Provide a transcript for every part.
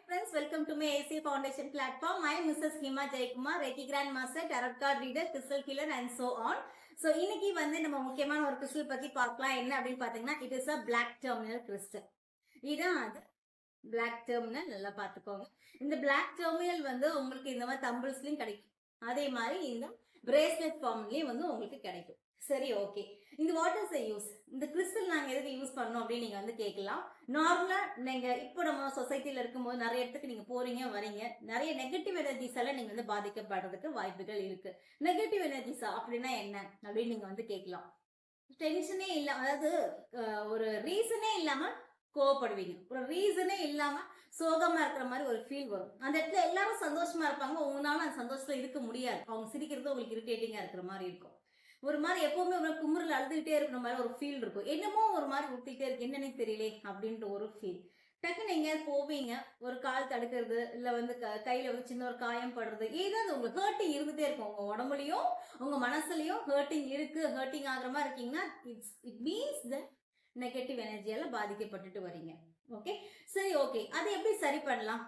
Friends, welcome to my AC Foundation platform. I am Mrs. Hima Jaikumar, Reiki Grand Master, Tarot Card Reader, Crystal Healer and so on. So, இன்னைக்கு வந்து நம்ம முக்கியமான ஒரு crystal பத்தி பார்க்கலாம். என்ன அப்படின்னு பாத்தீங்கன்னா, it is a black terminal crystal. இதான் அது black terminal. நல்லா பார்த்துக்கோங்க. இந்த black terminal வந்து உங்களுக்கு இந்த மாதிரி தம்பிள்ஸ்லயும் கிடைக்கும். அதே மாதிரி இந்த பிரேஸ்லெட் ஃபார்ம்லயும் வந்து உங்களுக்கு கிடைக்கும். சரி, ஓகே. இந்த வாட் இஸ் த யூஸ்? இந்த கிறிஸ்டல் நாங்க எதுக்கு யூஸ் பண்ணோம் அப்படின்னு நீங்க வந்து கேட்கலாம். நார்மலா நீங்க இப்போ நம்ம சொசைட்டில இருக்கும்போது நிறைய இடத்துக்கு நீங்க போறீங்க வரீங்க, நிறைய நெகட்டிவ் எனர்ஜிஸ் எல்லாம் நீங்க வந்து பாதிக்கப்படுறதுக்கு வாய்ப்புகள் இருக்கு. நெகட்டிவ் எனர்ஜிஸா அப்படின்னா என்ன அப்படின்னு நீங்க வந்து கேட்கலாம். டென்ஷனே இல்ல, அதாவது ஒரு ரீசனே இல்லாம கோவப்படுவீங்க, ஒரு ரீசனே இல்லாம சோகமா இருக்கிற மாதிரி ஒரு ஃபீல் வரும். அந்த இடத்துல எல்லாரும் சந்தோஷமா இருப்பாங்க, உங்களால அந்த சந்தோஷத்துல இருக்க முடியாது. அவங்க சிரிக்கிறது உங்களுக்கு இரிட்டேட்டிங்கா இருக்கிற மாதிரி இருக்கும். ஒரு மாதிரி எப்பவுமே ஒரு குமுறல் அழுதுகிட்டே இருக்கிற மாதிரி ஒரு ஃபீல் இருக்கும். என்னமோ ஒரு மாதிரி ஊத்திட்டே இருக்கு, என்னன்னே தெரியலே அப்படின்ற ஒரு ஃபீல். டக்குன்னு எங்கேயாவது போவீங்க, ஒரு கால் தடுக்கிறது, இல்ல வந்து கையில வந்து சின்ன ஒரு காயம் படுறது, ஏதாவது உங்களுக்கு ஹர்ட்டிங் இருந்துட்டே இருக்கும். உங்க உடம்புலயும் உங்க மனசுலயும் ஹர்ட்டிங் இருக்கு, ஹர்ட்டிங் ஆகுற மாதிரி இருக்கீங்கன்னா இட் மீன்ஸ் த நெகட்டிவ் எனர்ஜியால பாதிக்கப்பட்டுட்டு வரீங்க. ஓகே, சரி, ஓகே. அதை எப்படி சரி பண்ணலாம்?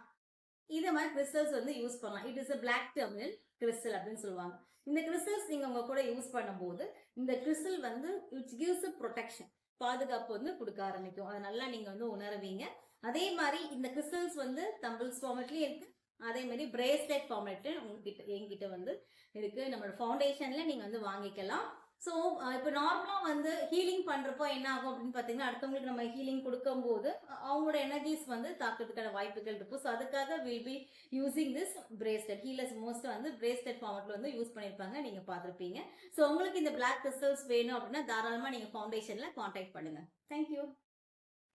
இந்த மாதிரி கிறிஸ்டல்ஸ் வந்து யூஸ் பண்ணலாம். It is a black terminal crystal அப்படின்னு சொல்லுவாங்க. இந்த கிறிஸ்டல்ஸ் நீங்க உங்க கூட யூஸ் பண்ணும்போது இந்த கிறிஸ்டல் வந்து இட்ஸ் கிவ்ஸ் a protection, பாதுகாப்பு வந்து கொடுக்க ஆரம்பிக்கும். அதை நல்லா நீங்க வந்து உணர்வீங்க. அதே மாதிரி இந்த கிறிஸ்டல்ஸ் வந்து தம்பிள்ஸ் ஃபார்மேட்லயும் இருக்கு, அதே மாதிரி பிரேஸ்லெட் ஃபார்மேட் உங்ககிட்ட என்கிட்ட வந்து இருக்கு. நம்மளோட ஃபவுண்டேஷன்ல நீங்க வந்து வாங்கிக்கலாம். ஸோ இப்போ நார்மலாக வந்து ஹீலிங் பண்ணுறப்போ என்ன ஆகும் அப்படின்னு பார்த்தீங்கன்னா, அடுத்தவங்களுக்கு நம்ம ஹீலிங் கொடுக்கும்போது அவங்களோட எனர்ஜிஸ் வந்து தாக்கிறதுக்கான வாய்ப்புகள் இருக்கும். ஸோ அதுக்காக will be using this bracelet. Healers most வந்து பிரேஸ்லெட் ஃபார்மேட்ல வந்து யூஸ் பண்ணியிருப்பாங்க, நீங்கள் பார்த்துருப்பீங்க. ஸோ உங்களுக்கு இந்த பிளாக் கிறிஸ்டல்ஸ் வேணும் அப்படின்னா தாராளமாக நீங்கள் ஃபவுண்டேஷனில் காண்டாக்ட் பண்ணுங்கள். தேங்க்யூ.